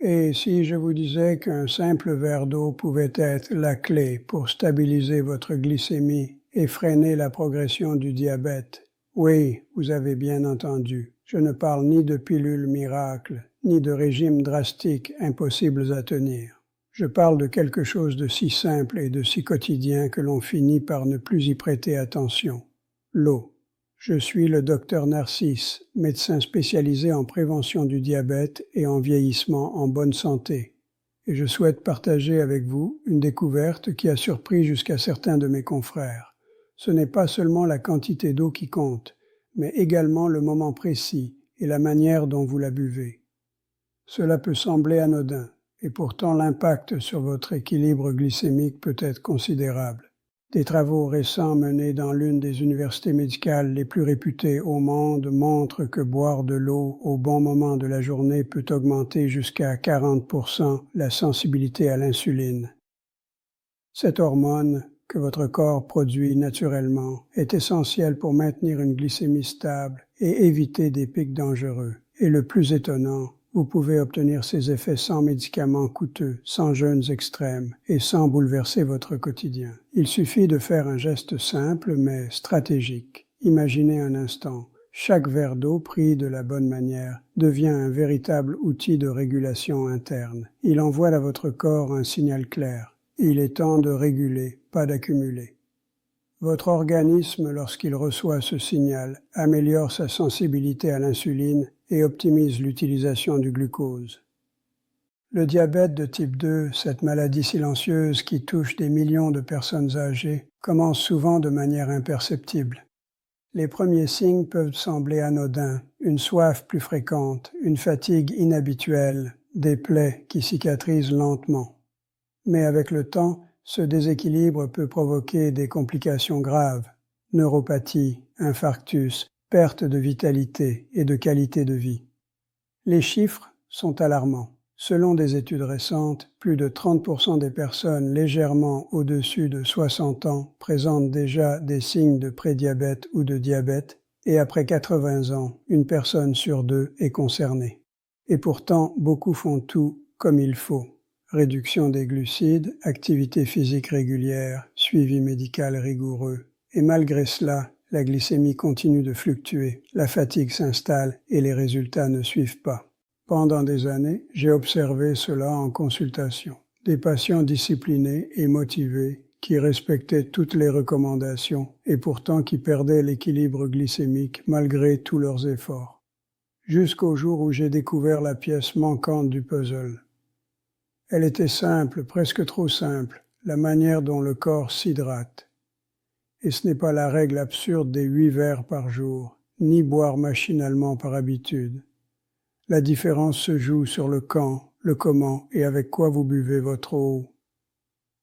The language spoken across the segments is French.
Et si je vous disais qu'un simple verre d'eau pouvait être la clé pour stabiliser votre glycémie et freiner la progression du diabète? Oui, vous avez bien entendu. Je ne parle ni de pilules miracles, ni de régimes drastiques impossibles à tenir. Je parle de quelque chose de si simple et de si quotidien que l'on finit par ne plus y prêter attention. L'eau. Je suis le docteur Narcisse, médecin spécialisé en prévention du diabète et en vieillissement en bonne santé. Et je souhaite partager avec vous une découverte qui a surpris jusqu'à certains de mes confrères. Ce n'est pas seulement la quantité d'eau qui compte, mais également le moment précis et la manière dont vous la buvez. Cela peut sembler anodin, et pourtant l'impact sur votre équilibre glycémique peut être considérable. Des travaux récents menés dans l'une des universités médicales les plus réputées au monde montrent que boire de l'eau au bon moment de la journée peut augmenter jusqu'à 40% la sensibilité à l'insuline. Cette hormone, que votre corps produit naturellement, est essentielle pour maintenir une glycémie stable et éviter des pics dangereux. Et le plus étonnant, vous pouvez obtenir ces effets sans médicaments coûteux, sans jeûnes extrêmes et sans bouleverser votre quotidien. Il suffit de faire un geste simple mais stratégique. Imaginez un instant, chaque verre d'eau pris de la bonne manière devient un véritable outil de régulation interne. Il envoie à votre corps un signal clair. Il est temps de réguler, pas d'accumuler. Votre organisme, lorsqu'il reçoit ce signal, améliore sa sensibilité à l'insuline et optimise l'utilisation du glucose. Le diabète de type 2, cette maladie silencieuse qui touche des millions de personnes âgées, commence souvent de manière imperceptible. Les premiers signes peuvent sembler anodins, une soif plus fréquente, une fatigue inhabituelle, des plaies qui cicatrisent lentement. Mais avec le temps, ce déséquilibre peut provoquer des complications graves, neuropathie, infarctus, perte de vitalité et de qualité de vie. Les chiffres sont alarmants. Selon des études récentes, plus de 30% des personnes légèrement au-dessus de 60 ans présentent déjà des signes de prédiabète ou de diabète, et après 80 ans, une personne sur deux est concernée. Et pourtant, beaucoup font tout comme il faut. Réduction des glucides, activité physique régulière, suivi médical rigoureux. Et malgré cela, la glycémie continue de fluctuer, la fatigue s'installe et les résultats ne suivent pas. Pendant des années, j'ai observé cela en consultation. Des patients disciplinés et motivés qui respectaient toutes les recommandations et pourtant qui perdaient l'équilibre glycémique malgré tous leurs efforts. Jusqu'au jour où j'ai découvert la pièce manquante du puzzle. Elle était simple, presque trop simple, la manière dont le corps s'hydrate. Et ce n'est pas la règle absurde des 8 verres par jour, ni boire machinalement par habitude. La différence se joue sur le quand, le comment et avec quoi vous buvez votre eau.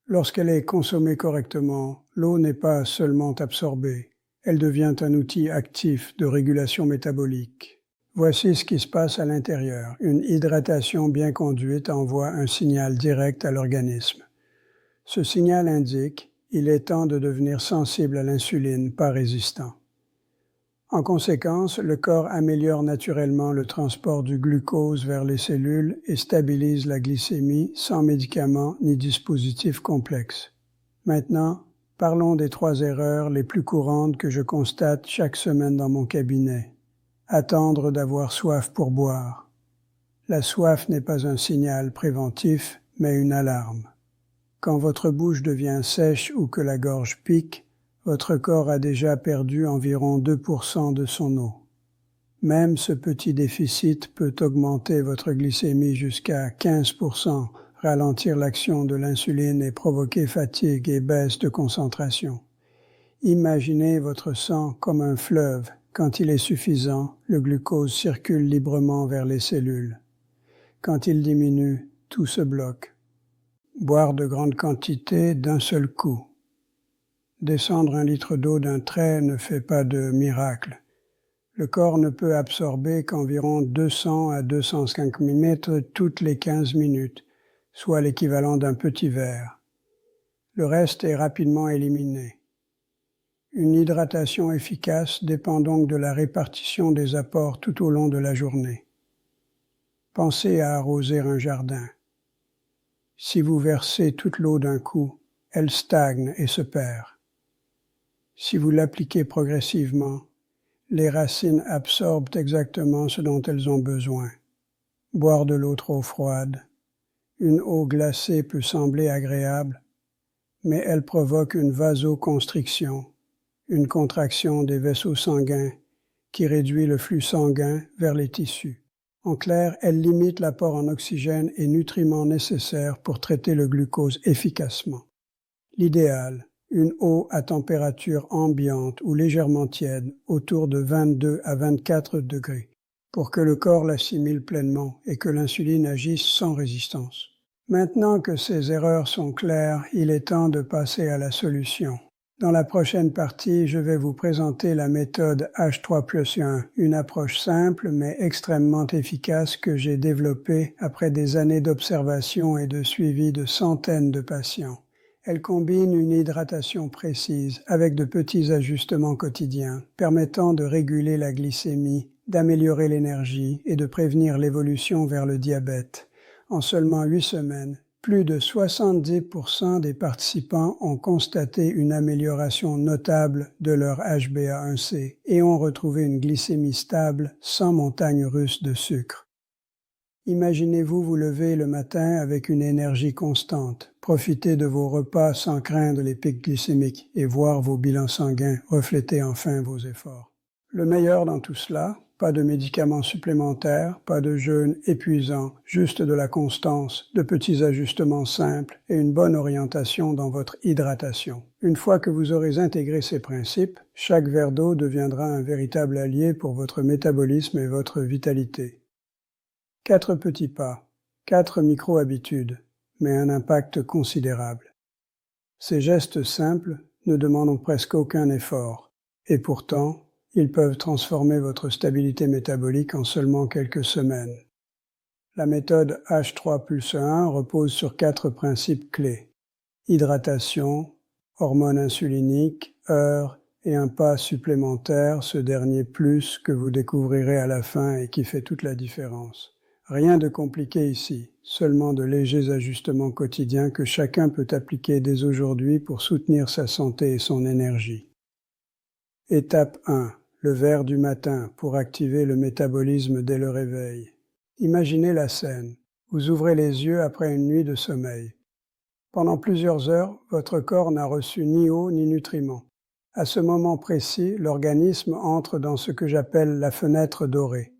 Lorsqu'elle est consommée correctement, l'eau n'est pas seulement absorbée, elle devient un outil actif de régulation métabolique. Voici ce qui se passe à l'intérieur. Une hydratation bien conduite envoie un signal direct à l'organisme. Ce signal indique « il est temps de devenir sensible à l'insuline, pas résistant ». En conséquence, le corps améliore naturellement le transport du glucose vers les cellules et stabilise la glycémie sans médicaments ni dispositifs complexes. Maintenant, parlons des 3 erreurs les plus courantes que je constate chaque semaine dans mon cabinet. Attendre d'avoir soif pour boire. La soif n'est pas un signal préventif, mais une alarme. Quand votre bouche devient sèche ou que la gorge pique, votre corps a déjà perdu environ 2% de son eau. Même ce petit déficit peut augmenter votre glycémie jusqu'à 15%, ralentir l'action de l'insuline et provoquer fatigue et baisse de concentration. Imaginez votre sang comme un fleuve. Quand il est suffisant, le glucose circule librement vers les cellules. Quand il diminue, tout se bloque. Boire de grandes quantités d'un seul coup. Descendre 1 litre d'eau d'un trait ne fait pas de miracle. Le corps ne peut absorber qu'environ 200 à 205 ml toutes les 15 minutes, soit l'équivalent d'un petit verre. Le reste est rapidement éliminé. Une hydratation efficace dépend donc de la répartition des apports tout au long de la journée. Pensez à arroser un jardin. Si vous versez toute l'eau d'un coup, elle stagne et se perd. Si vous l'appliquez progressivement, les racines absorbent exactement ce dont elles ont besoin. Boire de l'eau trop froide. Une eau glacée peut sembler agréable, mais elle provoque une vasoconstriction, une contraction des vaisseaux sanguins qui réduit le flux sanguin vers les tissus. En clair, elle limite l'apport en oxygène et nutriments nécessaires pour traiter le glucose efficacement. L'idéal, une eau à température ambiante ou légèrement tiède, autour de 22 à 24 degrés, pour que le corps l'assimile pleinement et que l'insuline agisse sans résistance. Maintenant que ces erreurs sont claires, il est temps de passer à la solution. Dans la prochaine partie, je vais vous présenter la méthode H3+1, une approche simple mais extrêmement efficace que j'ai développée après des années d'observation et de suivi de centaines de patients. Elle combine une hydratation précise avec de petits ajustements quotidiens permettant de réguler la glycémie, d'améliorer l'énergie et de prévenir l'évolution vers le diabète. En seulement 8 semaines, plus de 70% des participants ont constaté une amélioration notable de leur HbA1c et ont retrouvé une glycémie stable sans montagne russe de sucre. Imaginez-vous vous lever le matin avec une énergie constante, profiter de vos repas sans craindre les pics glycémiques et voir vos bilans sanguins refléter enfin vos efforts. Le meilleur dans tout cela, pas de médicaments supplémentaires, pas de jeûne épuisant, juste de la constance, de petits ajustements simples et une bonne orientation dans votre hydratation. Une fois que vous aurez intégré ces principes, chaque verre d'eau deviendra un véritable allié pour votre métabolisme et votre vitalité. 4 petits pas, 4 micro-habitudes, mais un impact considérable. Ces gestes simples ne demandent presque aucun effort, et pourtant, ils peuvent transformer votre stabilité métabolique en seulement quelques semaines. La méthode H3+1 repose sur 4 principes clés. Hydratation, hormones insuliniques, heure et un pas supplémentaire, ce dernier plus que vous découvrirez à la fin et qui fait toute la différence. Rien de compliqué ici, seulement de légers ajustements quotidiens que chacun peut appliquer dès aujourd'hui pour soutenir sa santé et son énergie. Étape 1. Le verre du matin pour activer le métabolisme dès le réveil. Imaginez la scène. Vous ouvrez les yeux après une nuit de sommeil. Pendant plusieurs heures, votre corps n'a reçu ni eau ni nutriments. À ce moment précis, l'organisme entre dans ce que j'appelle la fenêtre dorée.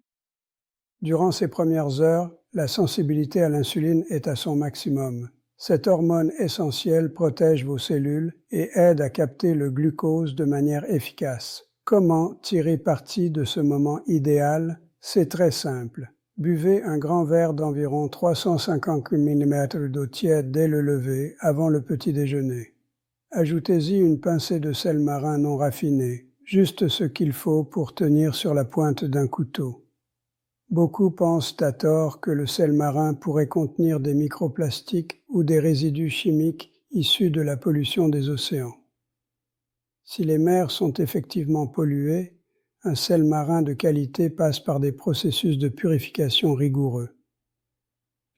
Durant ces premières heures, la sensibilité à l'insuline est à son maximum. Cette hormone essentielle protège vos cellules et aide à capter le glucose de manière efficace. Comment tirer parti de ce moment idéal? C'est très simple. Buvez un grand verre d'environ 350 ml d'eau tiède dès le lever, avant le petit déjeuner. Ajoutez-y une pincée de sel marin non raffiné, juste ce qu'il faut pour tenir sur la pointe d'un couteau. Beaucoup pensent à tort que le sel marin pourrait contenir des microplastiques ou des résidus chimiques issus de la pollution des océans. Si les mers sont effectivement polluées, un sel marin de qualité passe par des processus de purification rigoureux.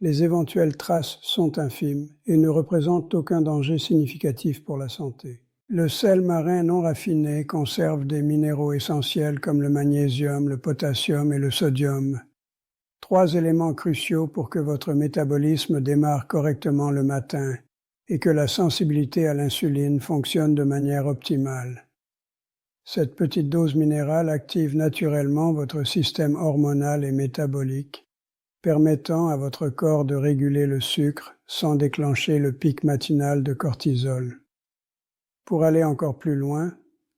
Les éventuelles traces sont infimes et ne représentent aucun danger significatif pour la santé. Le sel marin non raffiné conserve des minéraux essentiels comme le magnésium, le potassium et le sodium. 3 éléments cruciaux pour que votre métabolisme démarre correctement le matin et que la sensibilité à l'insuline fonctionne de manière optimale. Cette petite dose minérale active naturellement votre système hormonal et métabolique, permettant à votre corps de réguler le sucre sans déclencher le pic matinal de cortisol. Pour aller encore plus loin,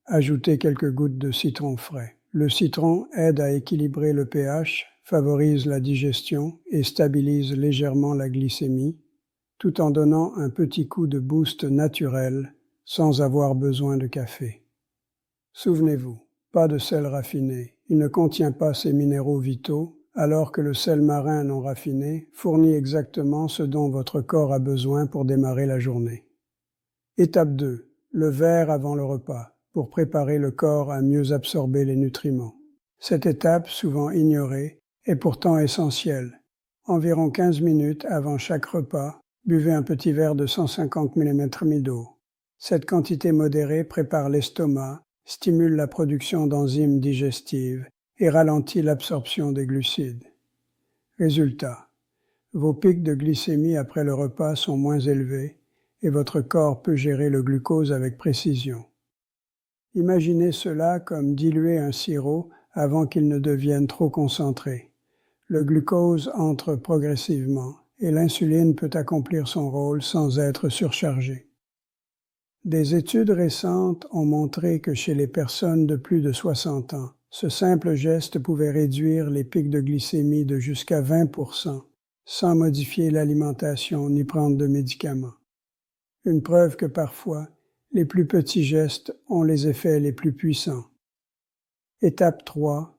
ajoutez quelques gouttes de citron frais. Le citron aide à équilibrer le pH, favorise la digestion et stabilise légèrement la glycémie, tout en donnant un petit coup de boost naturel sans avoir besoin de café. Souvenez-vous, pas de sel raffiné, il ne contient pas ces minéraux vitaux, alors que le sel marin non raffiné fournit exactement ce dont votre corps a besoin pour démarrer la journée. Étape 2. Le verre avant le repas, pour préparer le corps à mieux absorber les nutriments. Cette étape, souvent ignorée, est pourtant essentielle. Environ 15 minutes avant chaque repas, buvez un petit verre de 150 ml d'eau. Cette quantité modérée prépare l'estomac, stimule la production d'enzymes digestives et ralentit l'absorption des glucides. Résultat: vos pics de glycémie après le repas sont moins élevés et votre corps peut gérer le glucose avec précision. Imaginez cela comme diluer un sirop avant qu'il ne devienne trop concentré. Le glucose entre progressivement et l'insuline peut accomplir son rôle sans être surchargée. Des études récentes ont montré que chez les personnes de plus de 60 ans, ce simple geste pouvait réduire les pics de glycémie de jusqu'à 20% sans modifier l'alimentation ni prendre de médicaments. Une preuve que parfois, les plus petits gestes ont les effets les plus puissants. Étape 3.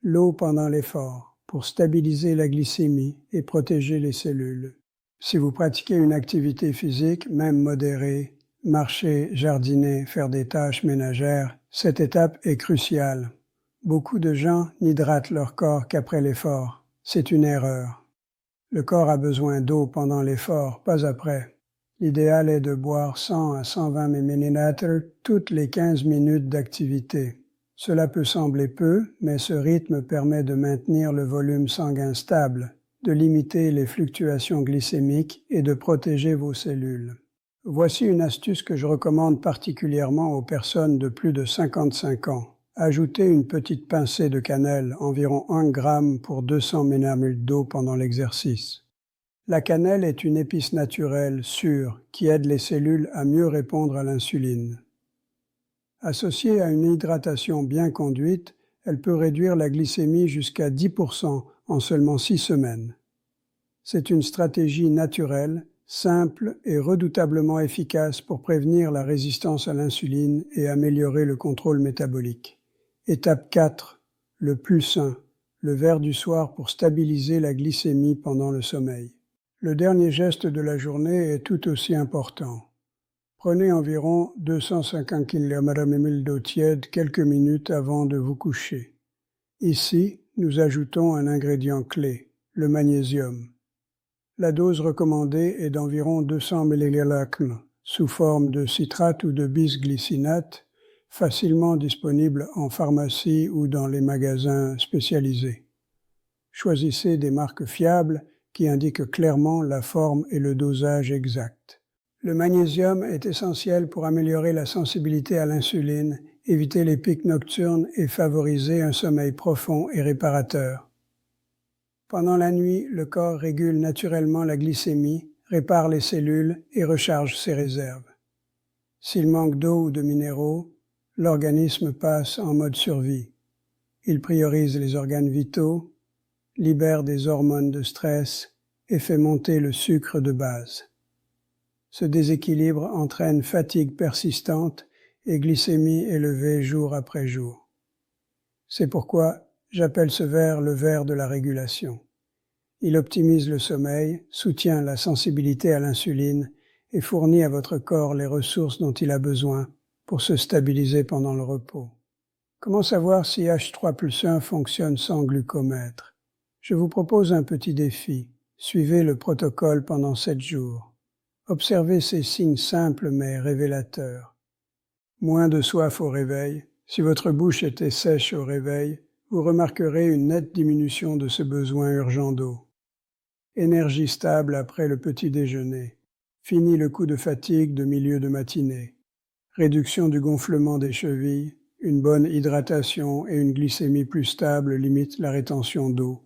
L'eau pendant l'effort, pour stabiliser la glycémie et protéger les cellules. Si vous pratiquez une activité physique, même modérée, marcher, jardiner, faire des tâches ménagères, cette étape est cruciale. Beaucoup de gens n'hydratent leur corps qu'après l'effort. C'est une erreur. Le corps a besoin d'eau pendant l'effort, pas après. L'idéal est de boire 100 à 120 ml toutes les 15 minutes d'activité. Cela peut sembler peu, mais ce rythme permet de maintenir le volume sanguin stable, de limiter les fluctuations glycémiques et de protéger vos cellules. Voici une astuce que je recommande particulièrement aux personnes de plus de 55 ans. Ajoutez une petite pincée de cannelle, environ 1 g pour 200 ml d'eau pendant l'exercice. La cannelle est une épice naturelle, sûre, qui aide les cellules à mieux répondre à l'insuline. Associée à une hydratation bien conduite, elle peut réduire la glycémie jusqu'à 10% en seulement 6 semaines. C'est une stratégie naturelle, simple et redoutablement efficace pour prévenir la résistance à l'insuline et améliorer le contrôle métabolique. Étape 4. Le plus sain, le verre du soir pour stabiliser la glycémie pendant le sommeil. Le dernier geste de la journée est tout aussi important. Prenez environ 250 ml d'eau tiède quelques minutes avant de vous coucher. Ici, nous ajoutons un ingrédient clé, le magnésium. La dose recommandée est d'environ 200 mg sous forme de citrate ou de bisglycinate, facilement disponible en pharmacie ou dans les magasins spécialisés. Choisissez des marques fiables qui indiquent clairement la forme et le dosage exact. Le magnésium est essentiel pour améliorer la sensibilité à l'insuline, éviter les pics nocturnes et favoriser un sommeil profond et réparateur. Pendant la nuit, le corps régule naturellement la glycémie, répare les cellules et recharge ses réserves. S'il manque d'eau ou de minéraux, l'organisme passe en mode survie. Il priorise les organes vitaux, libère des hormones de stress et fait monter le sucre de base. Ce déséquilibre entraîne fatigue persistante et glycémie élevée jour après jour. C'est pourquoi j'appelle ce verre le verre de la régulation. Il optimise le sommeil, soutient la sensibilité à l'insuline et fournit à votre corps les ressources dont il a besoin pour se stabiliser pendant le repos. Comment savoir si H3+1 fonctionne sans glucomètre? Je vous propose un petit défi. Suivez le protocole pendant 7 jours. Observez ces signes simples mais révélateurs. Moins de soif au réveil. Si votre bouche était sèche au réveil, vous remarquerez une nette diminution de ce besoin urgent d'eau. Énergie stable après le petit déjeuner. Fini le coup de fatigue de milieu de matinée. Réduction du gonflement des chevilles. Une bonne hydratation et une glycémie plus stable limitent la rétention d'eau.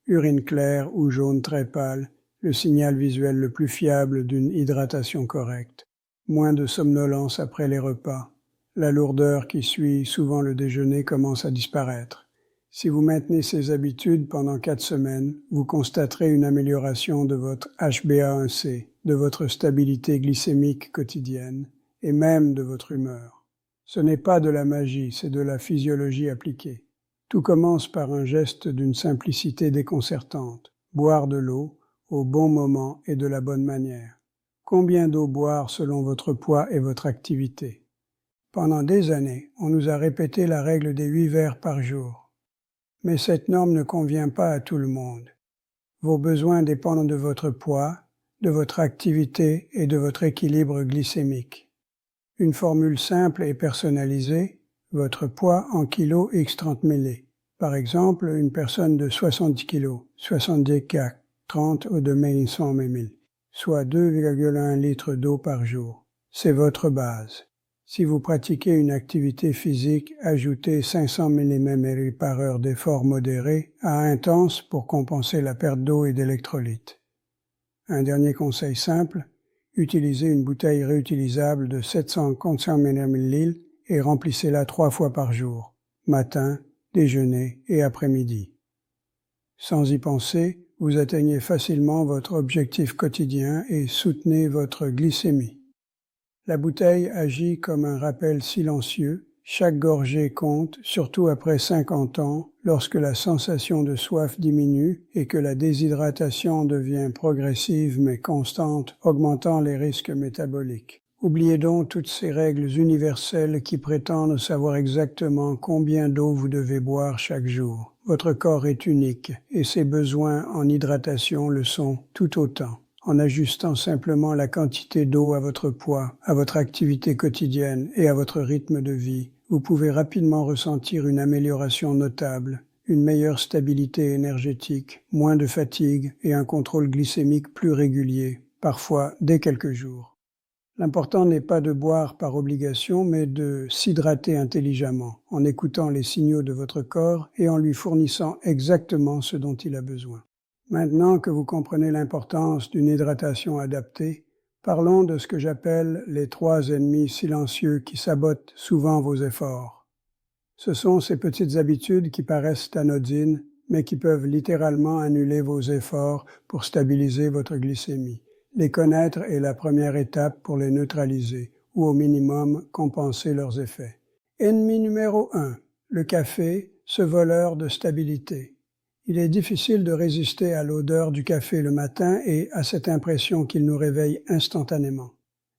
Urine claire ou jaune très pâle, le signal visuel le plus fiable d'une hydratation correcte. Moins de somnolence après les repas. La lourdeur qui suit souvent le déjeuner commence à disparaître. Si vous maintenez ces habitudes pendant 4 semaines, vous constaterez une amélioration de votre HbA1c, de votre stabilité glycémique quotidienne et même de votre humeur. Ce n'est pas de la magie, c'est de la physiologie appliquée. Tout commence par un geste d'une simplicité déconcertante. Boire de l'eau, au bon moment et de la bonne manière. Combien d'eau boire selon votre poids et votre activité? Pendant des années, on nous a répété la règle des 8 verres par jour. Mais cette norme ne convient pas à tout le monde. Vos besoins dépendent de votre poids, de votre activité et de votre équilibre glycémique. Une formule simple et personnalisée, votre poids en kilos x 30 millilits. Par exemple, une personne de 70 kg, 70 k 30 ou de 100 ml, soit 2,1 litres d'eau par jour. C'est votre base. Si vous pratiquez une activité physique, ajoutez 500 mmol par heure d'effort modéré à intense pour compenser la perte d'eau et d'électrolytes. Un dernier conseil simple, utilisez une bouteille réutilisable de 750 ml et remplissez-la 3 fois par jour, matin, déjeuner et après-midi. Sans y penser, vous atteignez facilement votre objectif quotidien et soutenez votre glycémie. La bouteille agit comme un rappel silencieux, chaque gorgée compte, surtout après 50 ans, lorsque la sensation de soif diminue et que la déshydratation devient progressive mais constante, augmentant les risques métaboliques. Oubliez donc toutes ces règles universelles qui prétendent savoir exactement combien d'eau vous devez boire chaque jour. Votre corps est unique et ses besoins en hydratation le sont tout autant. En ajustant simplement la quantité d'eau à votre poids, à votre activité quotidienne et à votre rythme de vie, vous pouvez rapidement ressentir une amélioration notable, une meilleure stabilité énergétique, moins de fatigue et un contrôle glycémique plus régulier, parfois dès quelques jours. L'important n'est pas de boire par obligation, mais de s'hydrater intelligemment, en écoutant les signaux de votre corps et en lui fournissant exactement ce dont il a besoin. Maintenant que vous comprenez l'importance d'une hydratation adaptée, parlons de ce que j'appelle les 3 ennemis silencieux qui sabotent souvent vos efforts. Ce sont ces petites habitudes qui paraissent anodines, mais qui peuvent littéralement annuler vos efforts pour stabiliser votre glycémie. Les connaître est la première étape pour les neutraliser, ou au minimum compenser leurs effets. Ennemi numéro 1, le café, ce voleur de stabilité. Il est difficile de résister à l'odeur du café le matin et à cette impression qu'il nous réveille instantanément.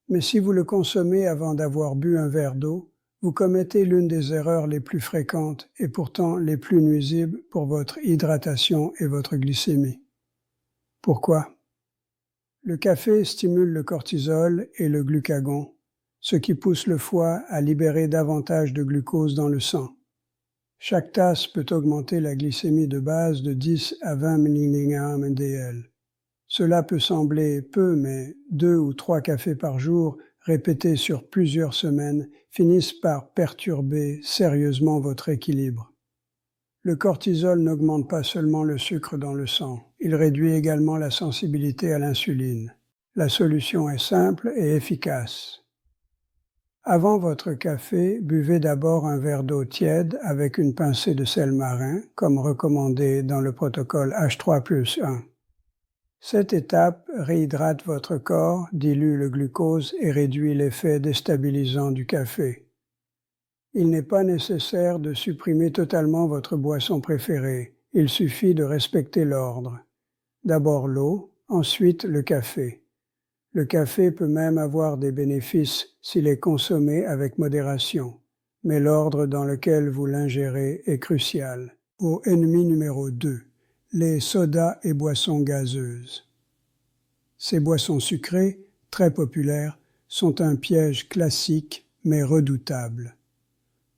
Mais si vous le consommez avant d'avoir bu un verre d'eau, vous commettez l'une des erreurs les plus fréquentes et pourtant les plus nuisibles pour votre hydratation et votre glycémie. Pourquoi? Le café stimule le cortisol et le glucagon, ce qui pousse le foie à libérer davantage de glucose dans le sang. Chaque tasse peut augmenter la glycémie de base de 10 à 20 mg/dl. Cela peut sembler peu, mais 2 ou 3 cafés par jour, répétés sur plusieurs semaines, finissent par perturber sérieusement votre équilibre. Le cortisol n'augmente pas seulement le sucre dans le sang, il réduit également la sensibilité à l'insuline. La solution est simple et efficace. Avant votre café, buvez d'abord un verre d'eau tiède avec une pincée de sel marin, comme recommandé dans le protocole H3+1. Cette étape réhydrate votre corps, dilue le glucose et réduit l'effet déstabilisant du café. Il n'est pas nécessaire de supprimer totalement votre boisson préférée, il suffit de respecter l'ordre. D'abord l'eau, ensuite le café. Le café peut même avoir des bénéfices s'il est consommé avec modération, mais l'ordre dans lequel vous l'ingérez est crucial. Au ennemi numéro 2, les sodas et boissons gazeuses. Ces boissons sucrées, très populaires, sont un piège classique mais redoutable.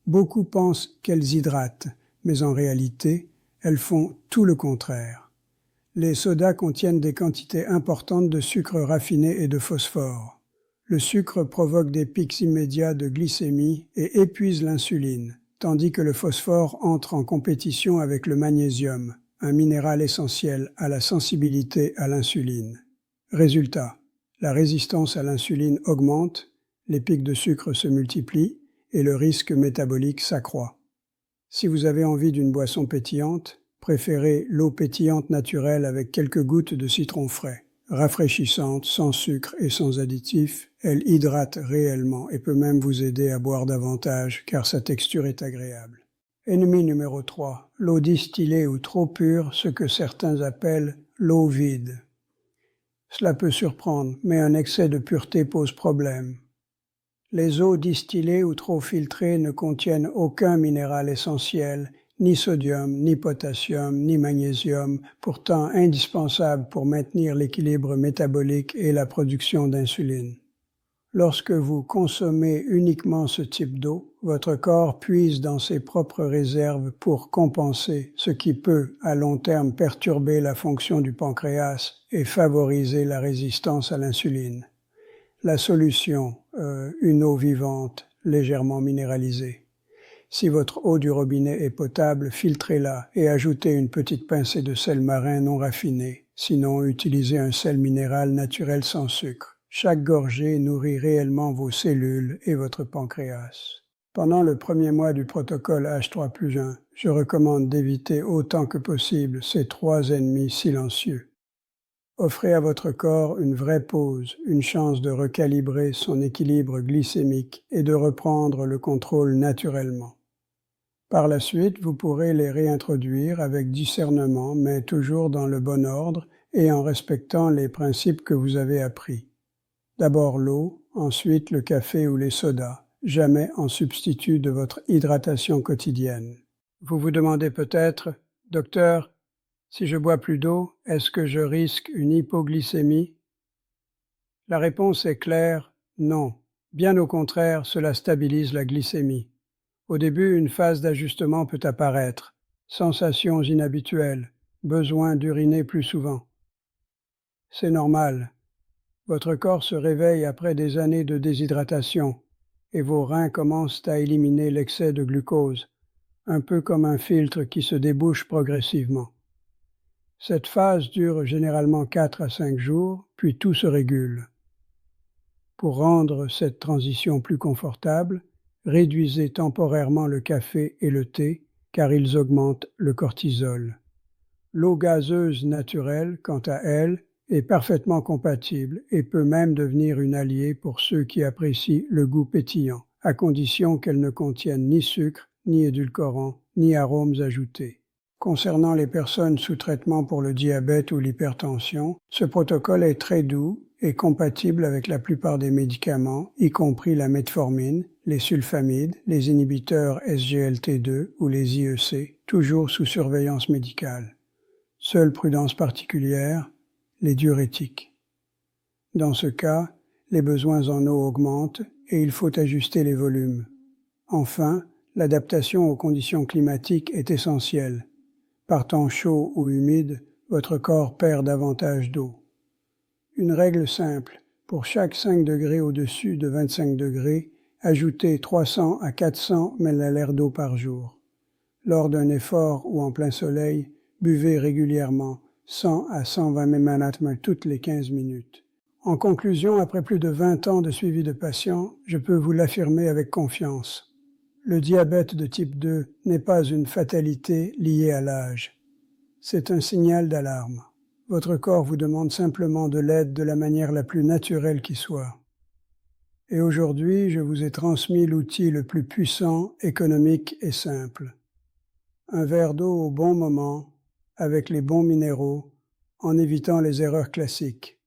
Beaucoup pensent qu'elles hydratent, mais en réalité, elles font tout le contraire. Les sodas contiennent des quantités importantes de sucre raffiné et de phosphore. Le sucre provoque des pics immédiats de glycémie et épuise l'insuline, tandis que le phosphore entre en compétition avec le magnésium, un minéral essentiel à la sensibilité à l'insuline. Résultat, la résistance à l'insuline augmente, les pics de sucre se multiplient et le risque métabolique s'accroît. Si vous avez envie d'une boisson pétillante, préférez l'eau pétillante naturelle avec quelques gouttes de citron frais. Rafraîchissante, sans sucre et sans additifs, elle hydrate réellement et peut même vous aider à boire davantage car sa texture est agréable. Ennemi numéro 3, l'eau distillée ou trop pure, ce que certains appellent l'eau vide. Cela peut surprendre, mais un excès de pureté pose problème. Les eaux distillées ou trop filtrées ne contiennent aucun minéral essentiel ni sodium, ni potassium, ni magnésium, pourtant indispensables pour maintenir l'équilibre métabolique et la production d'insuline. Lorsque vous consommez uniquement ce type d'eau, votre corps puise dans ses propres réserves pour compenser, ce qui peut, à long terme, perturber la fonction du pancréas et favoriser la résistance à l'insuline. La solution, une eau vivante, légèrement minéralisée. Si votre eau du robinet est potable, filtrez-la et ajoutez une petite pincée de sel marin non raffiné, sinon utilisez un sel minéral naturel sans sucre. Chaque gorgée nourrit réellement vos cellules et votre pancréas. Pendant le premier mois du protocole H3+1, je recommande d'éviter autant que possible ces 3 ennemis silencieux. Offrez à votre corps une vraie pause, une chance de recalibrer son équilibre glycémique et de reprendre le contrôle naturellement. Par la suite, vous pourrez les réintroduire avec discernement, mais toujours dans le bon ordre et en respectant les principes que vous avez appris. D'abord l'eau, ensuite le café ou les sodas, jamais en substitut de votre hydratation quotidienne. Vous vous demandez peut-être, « Docteur, si je bois plus d'eau, est-ce que je risque une hypoglycémie ?» La réponse est claire, non. Bien au contraire, cela stabilise la glycémie. Au début, une phase d'ajustement peut apparaître, sensations inhabituelles, besoin d'uriner plus souvent. C'est normal. Votre corps se réveille après des années de déshydratation et vos reins commencent à éliminer l'excès de glucose, un peu comme un filtre qui se débouche progressivement. Cette phase dure généralement 4 à 5 jours, puis tout se régule. Pour rendre cette transition plus confortable, réduisez temporairement le café et le thé, car ils augmentent le cortisol. L'eau gazeuse naturelle, quant à elle, est parfaitement compatible et peut même devenir une alliée pour ceux qui apprécient le goût pétillant, à condition qu'elle ne contienne ni sucre, ni édulcorants, ni arômes ajoutés. Concernant les personnes sous traitement pour le diabète ou l'hypertension, ce protocole est très doux et compatible avec la plupart des médicaments, y compris la metformine, les sulfamides, les inhibiteurs SGLT2 ou les IEC, toujours sous surveillance médicale. Seule prudence particulière, les diurétiques. Dans ce cas, les besoins en eau augmentent et il faut ajuster les volumes. Enfin, l'adaptation aux conditions climatiques est essentielle. Par temps chaud ou humide, votre corps perd davantage d'eau. Une règle simple, pour chaque 5 degrés au-dessus de 25 degrés, ajoutez 300 à 400 ml d'eau par jour. Lors d'un effort ou en plein soleil, buvez régulièrement 100 à 120 ml toutes les 15 minutes. En conclusion, après plus de 20 ans de suivi de patients, je peux vous l'affirmer avec confiance. Le diabète de type 2 n'est pas une fatalité liée à l'âge. C'est un signal d'alarme. Votre corps vous demande simplement de l'aide de la manière la plus naturelle qui soit. Et aujourd'hui, je vous ai transmis l'outil le plus puissant, économique et simple. Un verre d'eau au bon moment, avec les bons minéraux, en évitant les erreurs classiques.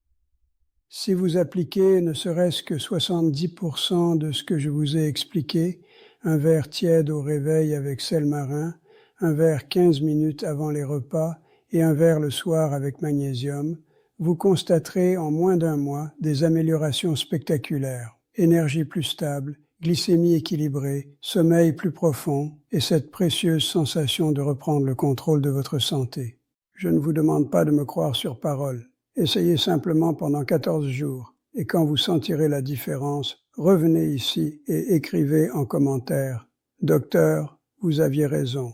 Si vous appliquez ne serait-ce que 70% de ce que je vous ai expliqué, un verre tiède au réveil avec sel marin, un verre 15 minutes avant les repas et un verre le soir avec magnésium, vous constaterez en moins d'un mois des améliorations spectaculaires. Énergie plus stable, glycémie équilibrée, sommeil plus profond et cette précieuse sensation de reprendre le contrôle de votre santé. Je ne vous demande pas de me croire sur parole. Essayez simplement pendant 14 jours et quand vous sentirez la différence, revenez ici et écrivez en commentaire « Docteur, vous aviez raison ».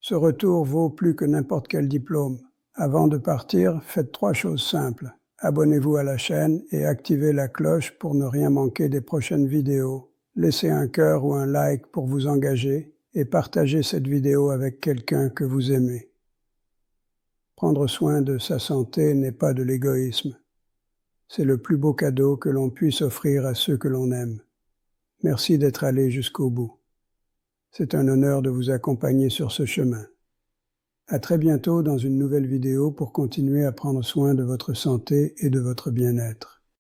Ce retour vaut plus que n'importe quel diplôme. Avant de partir, faites 3 choses simples. Abonnez-vous à la chaîne et activez la cloche pour ne rien manquer des prochaines vidéos. Laissez un cœur ou un like pour vous engager et partagez cette vidéo avec quelqu'un que vous aimez. Prendre soin de sa santé n'est pas de l'égoïsme. C'est le plus beau cadeau que l'on puisse offrir à ceux que l'on aime. Merci d'être allé jusqu'au bout. C'est un honneur de vous accompagner sur ce chemin. À très bientôt dans une nouvelle vidéo pour continuer à prendre soin de votre santé et de votre bien-être.